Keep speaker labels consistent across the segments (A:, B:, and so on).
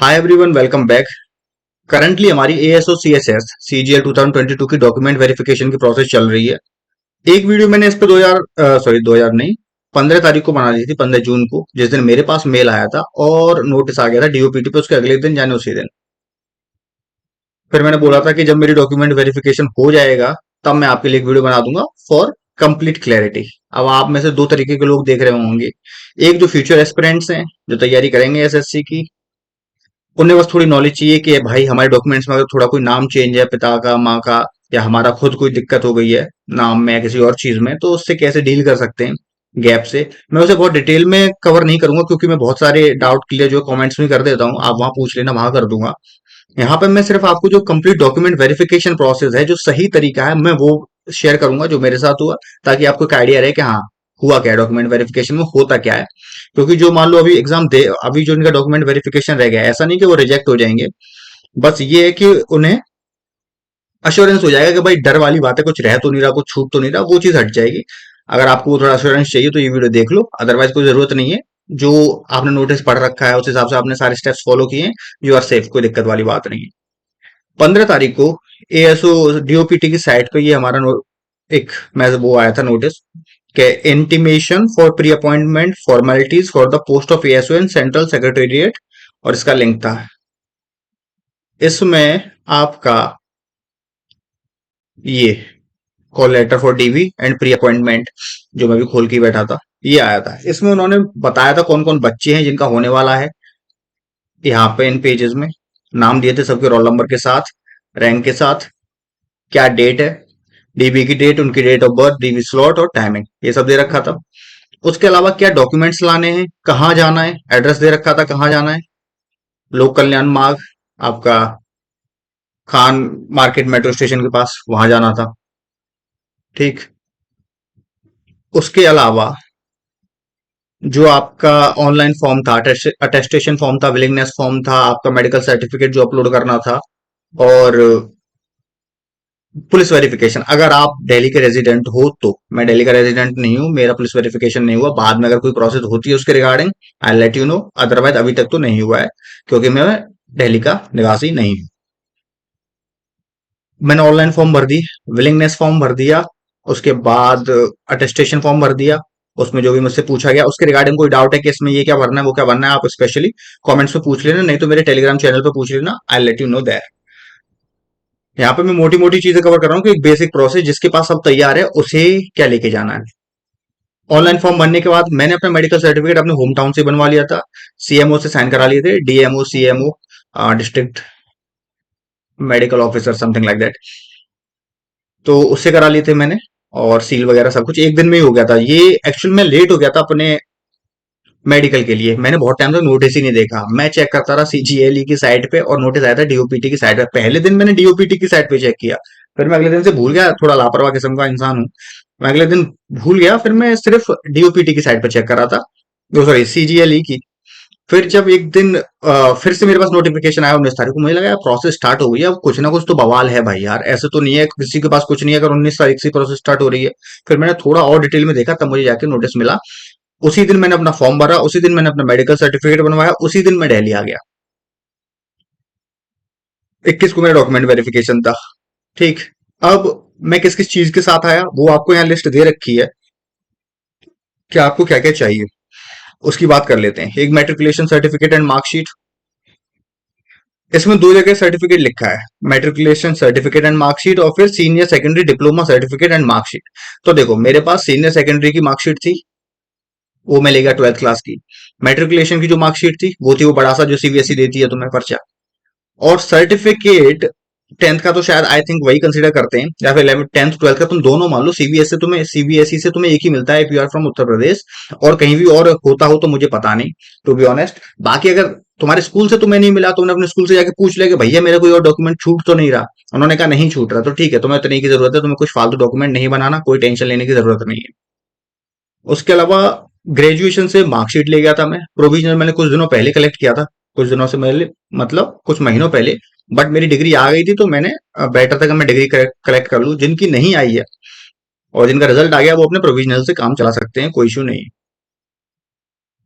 A: Hi everyone, welcome back. Currently हमारी ASO CSS CGL 2022 की document verification की process चल रही है। एक वीडियो मैंने इस पे 2000 नहीं 15 तारीख को बना दी थी, 15 जून को, जिस दिन मेरे पास मेल आया था और नोटिस आ गया था डीओपीटी पे उसके अगले दिन, जाने उसी दिन। फिर मैंने बोला था कि जब मेरी डॉक्यूमेंट वेरिफिकेशन हो जाएगा तब मैं आपके लिए एक वीडियो बना दूंगा फॉर कंप्लीट क्लैरिटी। अब आप में से दो तरीके के लोग देख रहे होंगे। एक जो फ्यूचर एस्पिरेंट्स हैं, जो तैयारी करेंगे एसएससी की, उन्हें बस थोड़ी नॉलेज चाहिए कि भाई हमारे डॉक्यूमेंट्स में अगर थोड़ा कोई नाम चेंज है, पिता का, माँ का, या हमारा खुद कोई दिक्कत हो गई है नाम में या किसी और चीज में, तो उससे कैसे डील कर सकते हैं गैप से। मैं उसे बहुत डिटेल में कवर नहीं करूंगा क्योंकि मैं बहुत सारे डाउट क्लियर जो कमेंट्स में कर देता हूँ, आप वहां पूछ लेना, वहां कर दूंगा। यहाँ पे मैं सिर्फ आपको जो कंप्लीट डॉक्यूमेंट वेरिफिकेशन प्रोसेस है, जो सही तरीका है, मैं वो शेयर करूंगा जो मेरे साथ हुआ, ताकि आपको एक आइडिया रहे कि हाँ हुआ क्या है, डॉक्यूमेंट वेरिफिकेशन में होता क्या है। क्योंकि जो मान लो अभी एग्जाम दे, अभी जो इनका डॉक्यूमेंट वेरिफिकेशन रह गया है, ऐसा नहीं कि वो रिजेक्ट हो जाएंगे। बस ये है कि उन्हें अश्योरेंस हो जाएगा कि भाई डर वाली बात है, कुछ रह तो नहीं रहा, कुछ छूट तो नहीं रहा, वो चीज हट जाएगी। अगर आपको वो थोड़ा अश्योरेंस चाहिए तो ये वीडियो देख लो, अदरवाइज कोई जरूरत नहीं है। जो आपने नोटिस पढ़ रखा है उस हिसाब से आपने सारे स्टेप्स फॉलो किए हैं, यू आर सेफ, कोई दिक्कत वाली बात नहीं है। 15 तारीख को एएसओ डीओपीटी की साइट पे ये हमारा एक मैसेज वो आया था, नोटिस के intimation for pre appointment formalities for the post of ASO in central secretariat, और इसका लिंक था। इसमें आपका ये call letter for DV and pre appointment, जो मैं भी खोल के बैठा था, ये आया था। इसमें उन्होंने बताया था कौन कौन बच्चे हैं जिनका होने वाला है। यहाँ पे इन पेजेस में नाम दिए थे सबके, रोल नंबर के साथ, रैंक के साथ, क्या डेट है, डीबी की डेट, उनकी date of birth, DV slot और टाइमिंग, ये सब दे रखा था। उसके अलावा क्या डॉक्यूमेंट्स लाने हैं, कहाँ जाना है, एड्रेस दे रखा था कहाँ जाना है। लोक कल्याण मार्ग, आपका खान मार्केट मेट्रो स्टेशन के पास, वहां जाना था। ठीक। उसके अलावा जो आपका ऑनलाइन फॉर्म था, अटेस्टेशन फॉर्म था, विलिंगनेस फॉर्म था, आपका मेडिकल सर्टिफिकेट जो अपलोड करना था, और पुलिस वेरिफिकेशन। अगर आप दिल्ली के रेजिडेंट हो तो, मैं दिल्ली का रेजिडेंट नहीं हूं, मेरा पुलिस वेरिफिकेशन नहीं हुआ। बाद में अगर कोई प्रोसेस होती है उसके regarding, I let you know, otherwise अभी तक तो नहीं हुआ है क्योंकि मैं दिल्ली का निवासी नहीं हूं। मैंने ऑनलाइन फॉर्म भर दी, विलिंगनेस फॉर्म भर दिया, उसके बाद अटेस्टेशन फॉर्म भर दिया। उसमें जो भी मुझसे पूछा गया उसके रिगार्डिंग कोई डाउट है कि इसमें ये क्या भरना है, वो क्या भरना है, आप स्पेशली कमेंट्स में पूछ लेना, नहीं तो मेरे टेलीग्राम चैनल पे पूछ लेना, I let you know that. यहाँ पे मैं मोटी मोटी चीजें कवर कर रहा हूँ कि एक बेसिक प्रोसेस जिसके पास सब तैयार है उसे क्या लेके जाना है। ऑनलाइन फॉर्म भरने के बाद मैंने अपना मेडिकल सर्टिफिकेट अपने होम टाउन से बनवा लिया था, सीएमओ से साइन करा लिए थे, DMO CMO, district medical officer, something like that, तो उससे करा लिए थे मैंने। और सील वगैरह सब कुछ एक दिन में ही हो गया था। ये एक्चुअल में लेट हो गया था अपने मेडिकल के लिए, मैंने बहुत टाइम तक नोटिस ही नहीं देखा। मैं चेक करता रहा सीजीएलई की साइट पे और नोटिस आया था डीओपीटी की साइट पे। पहले दिन मैंने डीओपीटी की साइट पे चेक किया, फिर मैं अगले दिन से भूल गया, थोड़ा लापरवाह किस्म का इंसान हूँ। मैं अगले दिन भूल गया, फिर मैं सिर्फ डीओपीटी की साइट पे चेक कर रहा था, सॉरी सीजीएलई की। फिर जब एक दिन फिर से मेरे पास नोटिफिकेशन आया 19 तारीख को, मुझे लगा यार प्रोसेस स्टार्ट हो गई है, अब कुछ ना कुछ तो बवाल है भाई यार, ऐसे तो नहीं है किसी के पास कुछ नहीं है अगर 19 तारीख से प्रोसेस स्टार्ट हो रही है। फिर मैंने थोड़ा और डिटेल में देखा, तब मुझे जाके नोटिस मिला। उसी दिन मैंने अपना फॉर्म भरा, उसी दिन मैंने अपना मेडिकल सर्टिफिकेट बनवाया, उसी दिन मैं दिल्ली आ गया। 21 को मेरा डॉक्यूमेंट वेरिफिकेशन था। ठीक। अब मैं किस किस चीज के साथ आया वो आपको यहाँ लिस्ट दे रखी है कि आपको क्या क्या चाहिए, उसकी बात कर लेते हैं। एक मैट्रिकुलेशन सर्टिफिकेट एंड मार्कशीट, इसमें दो जगह सर्टिफिकेट लिखा है, मैट्रिकुलेशन सर्टिफिकेट एंड मार्कशीट और फिर senior secondary diploma certificate and marksheet. तो देखो मेरे पास सीनियर सेकेंडरी की मार्कशीट थी, वो मैं ले गया 12th क्लास की। मैट्रिकुलेशन की जो मार्कशीट थी वो थी वो बड़ा सा जो सीबीएसई देती है तुम्हें पर्चा। और सर्टिफिकेट 10th का तो शायद आई थिंक वही कंसीडर करते हैं, या फिर 11th 10th 12th का तुम दोनों मान लो, सीबीएसई से तुम्हें एक ही मिलता है if you are from Uttar Pradesh, और कहीं भी और होता हो तो मुझे पता नहीं, टू बी ऑनेस्ट। बाकी अगर तुम्हारे स्कूल से तुम्हें नहीं मिला, तुमने अपने स्कूल से जाके पूछ लिया कि भैया मेरा कोई और डॉक्यूमेंट छूट तो नहीं रहा, उन्होंने कहा नहीं छूट रहा, तो ठीक है, तुम्हें इतने की जरूरत है, तुम्हें कुछ फालतू डॉक्यूमेंट नहीं बनाना, कोई टेंशन लेने की जरूरत नहीं है। उसके अलावा ग्रेजुएशन से मार्कशीट ले गया था मैं, प्रोविजनल मैंने कुछ दिनों पहले कलेक्ट किया था, कुछ दिनों से पहले, मतलब कुछ महीनों पहले। बट मेरी डिग्री आ गई थी तो मैंने बेटर था कि मैं डिग्री कलेक्ट कर लूं। जिनकी नहीं आई है और जिनका रिजल्ट आ गया वो अपने प्रोविजनल से काम चला सकते हैं, कोई इशू नहीं है।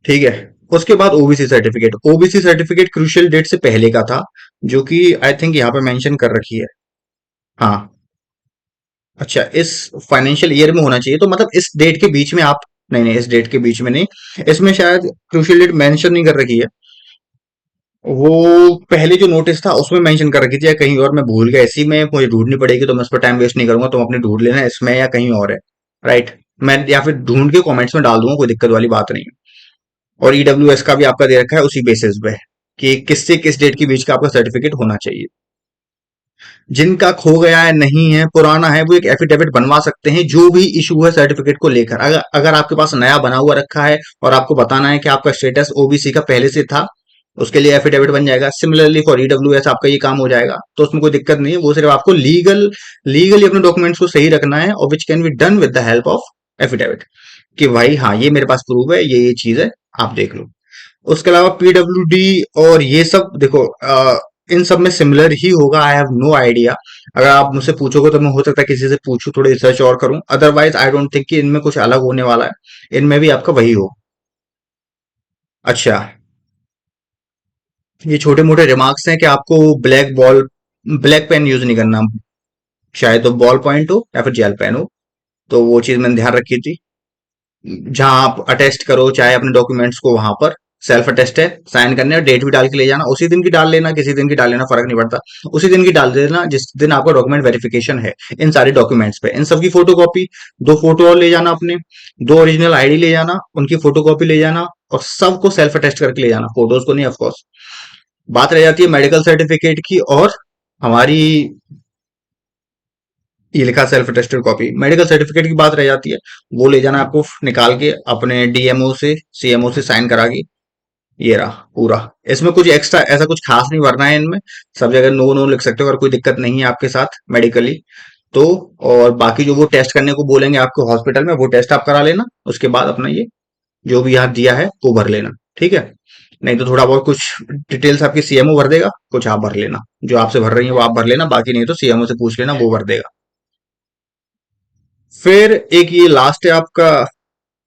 A: ठीक है। उसके बाद OBC certificate. OBC certificate crucial date से पहले का था, जो कि आई थिंक यहाँ पे मेंशन कर रखी है। हाँ, अच्छा, इस फाइनेंशियल ईयर में होना चाहिए, तो मतलब इस डेट के बीच में आप, नहीं नहीं, इस डेट के बीच में नहीं, इसमें शायद क्रूशियल डेट मेंशन नहीं कर रखी है। वो पहले जो नोटिस था उसमें मेंशन कर रखी थी, या कहीं और मैं भूल गया, इसी में मुझे ढूंढनी पड़ेगी, तो मैं उस पर टाइम वेस्ट नहीं करूंगा, तुम अपने ढूंढ लेना इसमें या कहीं और है। राइट, मैं या फिर ढूंढ के कमेंट्स में डाल दूंगा, कोई दिक्कत वाली बात नहीं है। और ईडब्ल्यूएस का भी आपका दे रखा है उसी बेसिस पे, कि किससे किस डेट के बीच का आपका सर्टिफिकेट होना चाहिए। जिनका खो गया है, नहीं है, पुराना है, वो एक एफिडेविट बनवा सकते हैं, जो भी इशू है सर्टिफिकेट को लेकर। अगर अगर आपके पास नया बना हुआ रखा है और आपको बताना है कि आपका स्टेटस ओबीसी का पहले से था, उसके लिए एफिडेविट बन जाएगा। सिमिलरली फॉर ईडब्ल्यूएस आपका ये काम हो जाएगा, तो उसमें कोई दिक्कत नहीं है। वो सिर्फ आपको लीगली अपने डॉक्यूमेंट्स को सही रखना है, और which can be done with the help of affidavit, कि भाई हाँ, ये मेरे पास प्रूफ है, ये चीज है, आप देख लो। उसके अलावा पीडब्ल्यूडी और ये सब देखो, इन सब में सिमिलर ही होगा, आई हैव नो आइडिया। अगर आप मुझसे पूछोगे तो मैं हो सकता है किसी से पूछूं, थोड़ी रिसर्च और करूं, अदरवाइज आई डोंट थिंक कि इनमें कुछ अलग होने वाला है, इनमें भी आपका वही हो। अच्छा, ये छोटे मोटे रिमार्क्स हैं कि आपको ब्लैक पेन यूज नहीं करना, चाहे तो बॉल पॉइंट हो या फिर जेल पेन हो, तो वो चीज मैंने ध्यान रखी थी। जहां आप अटेस्ट करो चाहे अपने डॉक्यूमेंट्स को, वहां पर सेल्फ अटेस्ट है, साइन करने और डेट भी डाल के ले जाना, उसी दिन की डाल लेना, किसी दिन की डाल लेना, फर्क नहीं पड़ता। उसी दिन की डाल देना जिस दिन आपका डॉक्यूमेंट वेरिफिकेशन है, इन सारे डॉक्यूमेंट्स पे। इन सब की फोटो कॉपी, 2 फोटो और ले जाना अपने, 2 ओरिजिनल आईडी ले जाना, उनकी फोटो कॉपी ले जाना, और सबको सेल्फ अटेस्ट करके ले जाना, फोटोज को नहीं ऑफकोर्स। बात रह जाती है मेडिकल सर्टिफिकेट की, और हमारी ये लिखा self attested copy, medical certificate की बात रह जाती है। वो ले जाना आपको निकाल के अपने डीएमओ से, सीएमओ से साइन करा के। ये रहा पूरा। इसमें कुछ एक्स्ट्रा ऐसा कुछ खास नहीं भरना है इनमें, सब जगह नो नो लिख सकते हो, अगर कोई दिक्कत नहीं है आपके साथ मेडिकली तो। और बाकी जो वो टेस्ट करने को बोलेंगे आपको हॉस्पिटल में, वो टेस्ट आप करा लेना, उसके बाद अपना ये जो भी यहाँ दिया है वो भर लेना, ठीक है। नहीं तो थोड़ा बहुत कुछ डिटेल्स आपकी सीएमओ भर देगा, कुछ आप भर लेना, जो आपसे भर रही है वो आप भर लेना, बाकी नहीं तो सीएमओ से पूछ लेना, वो भर देगा। फिर एक ये लास्ट है आपका,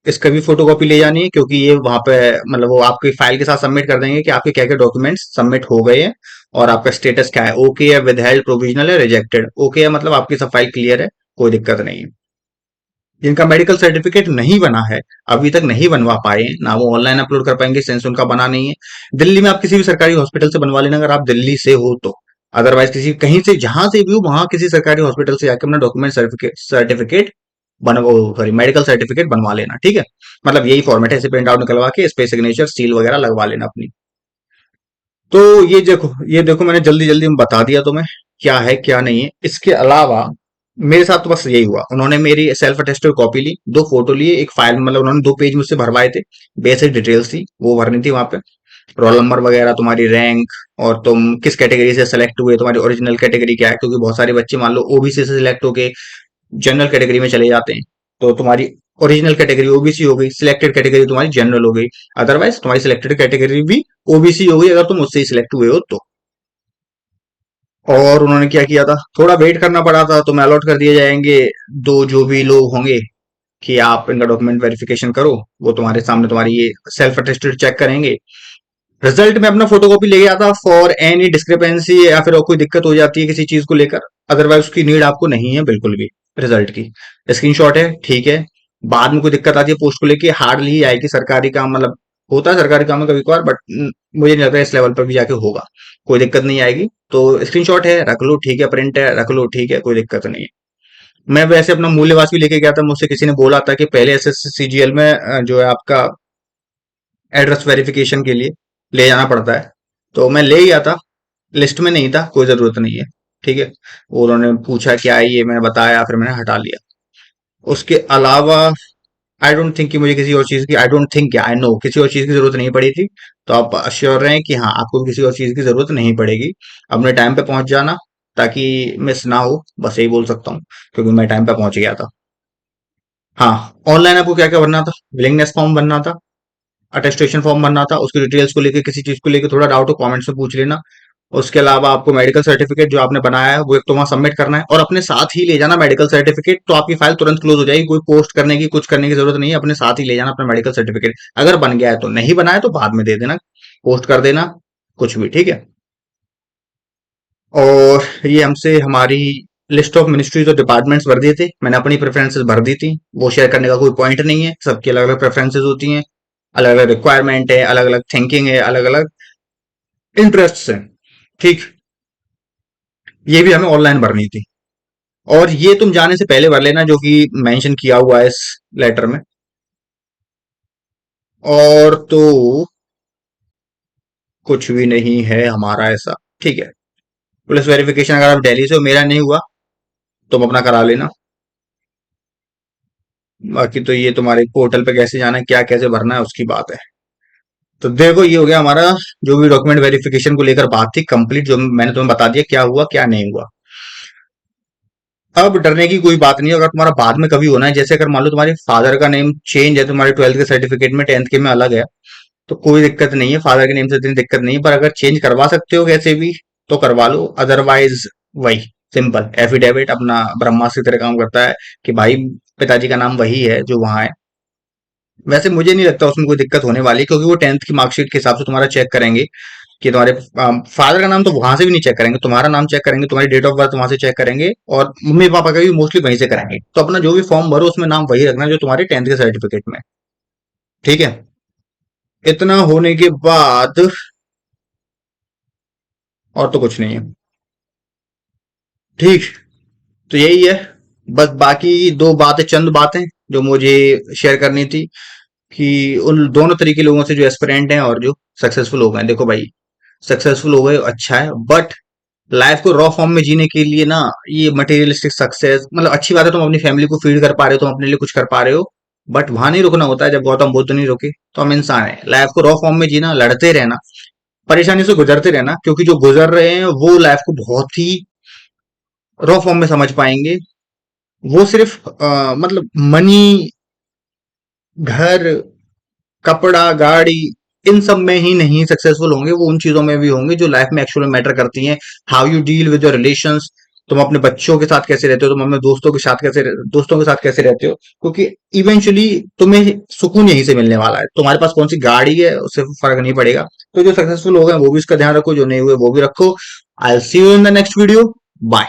A: इसका भी फोटोकॉपी ले जानी है, क्योंकि ये वहां पे मतलब वो आपकी फाइल के साथ सबमिट कर देंगे कि आपके क्या क्या डॉक्यूमेंट्स सबमिट हो गए हैं, और आपका स्टेटस क्या है, ओके है, विदहेल्ड, प्रोविजनल है, रिजेक्टेड। ओके है मतलब आपकी सब फाइल क्लियर है, कोई दिक्कत नहीं है। जिनका मेडिकल सर्टिफिकेट नहीं बना है, अभी तक नहीं बनवा पाए हैं ना, वो ऑनलाइन अपलोड कर पाएंगे सिंस उनका बना नहीं है। दिल्ली में आप किसी भी सरकारी हॉस्पिटल से बनवा लेना, अगर आप दिल्ली से हो तो। अदरवाइज किसी कहीं से जहां से भी हो, वहां किसी सरकारी हॉस्पिटल से जाकर अपना डॉक्यूमेंट सर्टिफिकेट बनवा, सॉरी, मेडिकल सर्टिफिकेट बनवा लेना, ठीक है। मतलब यही फॉर्मेट है, इसे प्रिंट आउट निकलवा के इस पे सिग्नेचर सील वगैरह लगवा लेना अपनी। तो ये देखो मैंने जल्दी जल्दी में बता दिया तुम्हें क्या है क्या नहीं है। इसके अलावा मेरे साथ तो बस यही हुआ, उन्होंने मेरी सेल्फ अटेस्टेड कॉपी ली, 2 फोटो लिए, एक फाइल, मतलब उन्होंने 2 पेज मुझसे भरवाए थे, बेसिक डिटेल्स थी वो भरनी थी वहां पे, रोल नंबर वगैरह, तुम्हारी रैंक, और तुम किस कैटेगरी से सेलेक्ट हुए, तुम्हारी ओरिजिनल कैटेगरी क्या है, क्योंकि बहुत सारे बच्चे मान लो ओबीसी से सिलेक्ट होके जनरल कैटेगरी में चले जाते हैं, तो तुम्हारी ओरिजिनल कैटेगरी ओबीसी हो गई, सिलेक्टेड कैटेगरी तुम्हारी जनरल हो गई। अदरवाइज तुम्हारी सिलेक्टेड कैटेगरी भी ओबीसी हो गई, अगर तुम उससे ही सिलेक्ट हुए हो तो। और उन्होंने क्या किया था, थोड़ा वेट करना पड़ा था, तुम्हें अलॉट कर दिए जाएंगे दो जो भी लोग होंगे, कि आप इनका डॉक्यूमेंट वेरिफिकेशन करो। वो तुम्हारे सामने तुम्हारी ये सेल्फ अटेस्टेड चेक करेंगे। रिजल्ट में अपना फोटोकॉपी ले गया था फॉर एनी डिस्क्रिपेंसी, या फिर और कोई दिक्कत हो जाती है किसी चीज को लेकर, अदरवाइज उसकी नीड आपको नहीं है बिल्कुल भी। रिजल्ट की स्क्रीनशॉट है, ठीक है। बाद में कोई दिक्कत आती है पोस्ट को लेके, हार्डली ही आएगी, सरकारी काम मतलब होता है सरकारी काम में कभी कभार, बट मुझे नहीं लगता इस लेवल पर भी जाके होगा, कोई दिक्कत नहीं आएगी। तो स्क्रीनशॉट है, रख लो, ठीक है, प्रिंट है, रख लो, ठीक है, कोई दिक्कत नहीं है। मैं वैसे अपना मूल्यवास भी लेके गया था, मुझसे किसी ने बोला था कि पहले एसएससीजीएल में जो है आपका एड्रेस वेरिफिकेशन के लिए ले जाना पड़ता है, तो मैं ले गया था, लिस्ट में नहीं था, कोई जरूरत नहीं है, ठीक है। वो उन्होंने पूछा क्या है ये, मैंने बताया, फिर मैंने हटा लिया। उसके अलावा आई डोंट थिंक कि मुझे किसी और चीज की, I don't think, I know किसी और चीज की जरूरत नहीं पड़ी थी। तो आप अश्योर रहें कि हाँ, आपको किसी और चीज की जरूरत नहीं पड़ेगी। अपने टाइम पे पहुंच जाना, ताकि मिस ना हो, बस यही बोल सकता हूँ, क्योंकि मैं टाइम पे पहुंच गया था। हाँ, ऑनलाइन आपको क्या क्या भरना था, विलिंगनेस फॉर्म भरना था, अटेस्टेशन फॉर्म भरना था, उसकी डिटेल्स को लेके, किसी चीज को लेके थोड़ा डाउट हो कमेंट्स में पूछ लेना। उसके अलावा आपको मेडिकल सर्टिफिकेट जो आपने बनाया है वो एक तो वहां सबमिट करना है, और अपने साथ ही ले जाना मेडिकल सर्टिफिकेट, तो आपकी फाइल तुरंत क्लोज हो जाएगी। कोई पोस्ट करने की कुछ करने की जरूरत नहीं है, अपने साथ ही ले जाना अपना मेडिकल सर्टिफिकेट। अगर बन गया है तो, नहीं बना है तो बाद में दे देना, पोस्ट कर देना, कुछ भी ठीक है। और ये हमसे हमारी लिस्ट ऑफ मिनिस्ट्रीज और डिपार्टमेंट्स भर दिए थे, मैंने अपनी प्रेफरेंसेस भर दी थी। वो शेयर करने का कोई पॉइंट नहीं है, सबकी अलग अलग प्रेफरेंसेस होती हैं, अलग अलग रिक्वायरमेंट है, अलग अलग थिंकिंग है, अलग अलग इंटरेस्ट है, ठीक। ये भी हमें ऑनलाइन भरनी थी, और ये तुम जाने से पहले भर लेना जो कि मेंशन किया हुआ है इस लेटर में। और तो कुछ भी नहीं है हमारा ऐसा, ठीक है। पुलिस वेरिफिकेशन अगर आप दिल्ली से हो, मेरा नहीं हुआ, तुम अपना करा लेना। बाकी तो ये तुम्हारे पोर्टल पे कैसे जाना है, क्या कैसे भरना है, उसकी बात है। तो देखो ये हो गया हमारा जो भी डॉक्यूमेंट वेरिफिकेशन को लेकर बात थी कंप्लीट, जो मैंने तुम्हें बता दिया क्या हुआ क्या नहीं हुआ। अब डरने की कोई बात नहीं है। अगर तुम्हारा बाद में कभी होना है, जैसे अगर मान लो तुम्हारे फादर का नेम चेंज है तुम्हारे 12th के सर्टिफिकेट में, 10th के में अलग है, तो कोई दिक्कत नहीं है, फादर के नेम से इतनी दिक्कत नहीं है। पर अगर चेंज करवा सकते हो कैसे भी तो करवा लो, अदरवाइज वही सिंपल एफिडेविट अपना ब्रह्मास्त्र की तरह काम करता है कि भाई पिताजी का नाम वही है जो वहां है। वैसे मुझे नहीं लगता उसमें कोई दिक्कत होने वाली, क्योंकि वो 10th की मार्कशीट के हिसाब से तुम्हारा चेक करेंगे कि तुम्हारे फादर का नाम तो वहां से भी नहीं चेक करेंगे, तुम्हारा नाम चेक करेंगे, तुम्हारी डेट ऑफ बर्थ वहां से चेक करेंगे, और मम्मी पापा का भी मोस्टली वहीं से कराएंगे। तो अपना जो भी फॉर्म भरो उसमें नाम वही रखना जो तुम्हारे 10th के सर्टिफिकेट में, ठीक है। इतना होने के बाद और तो कुछ नहीं है, ठीक। तो यही है, बस बाकी दो बातें, चंद बातें जो मुझे शेयर करनी थी, कि उन दोनों तरीके लोगों से, जो एस्पिरेंट हैं और जो सक्सेसफुल हो गए। देखो भाई, सक्सेसफुल हो गए अच्छा है, बट लाइफ को रॉ फॉर्म में जीने के लिए ना, ये मटेरियलिस्टिक सक्सेस मतलब अच्छी बात है, तुम अपनी फैमिली को फीड कर पा रहे हो, तुम अपने लिए कुछ कर पा रहे हो, बट वहां नहीं रुकना होता है। जब गौतम बुद्ध नहीं रुके तो हम इंसान है। लाइफ को रॉ फॉर्म में जीना, लड़ते रहना, परेशानी से गुजरते रहना, क्योंकि जो गुजर रहे हैं वो लाइफ को बहुत ही रॉ फॉर्म में समझ पाएंगे। वो सिर्फ मतलब मनी, घर, कपड़ा, गाड़ी, इन सब में ही नहीं सक्सेसफुल होंगे, वो उन चीजों में भी होंगे जो लाइफ में एक्चुअली मैटर करती हैं। How you deal with your relations, तुम अपने बच्चों के साथ कैसे रहते हो, तुम अपने दोस्तों के साथ कैसे रहते हो, क्योंकि इवेंचुअली तुम्हें सुकून यहीं से मिलने वाला है। तुम्हारे पास कौन सी गाड़ी है उससे फर्क नहीं पड़ेगा। तो जो सक्सेसफुल हो गए वो भी इसका ध्यान रखो, जो नहीं हुए वो भी रखो। I will see you in the next video. Bye.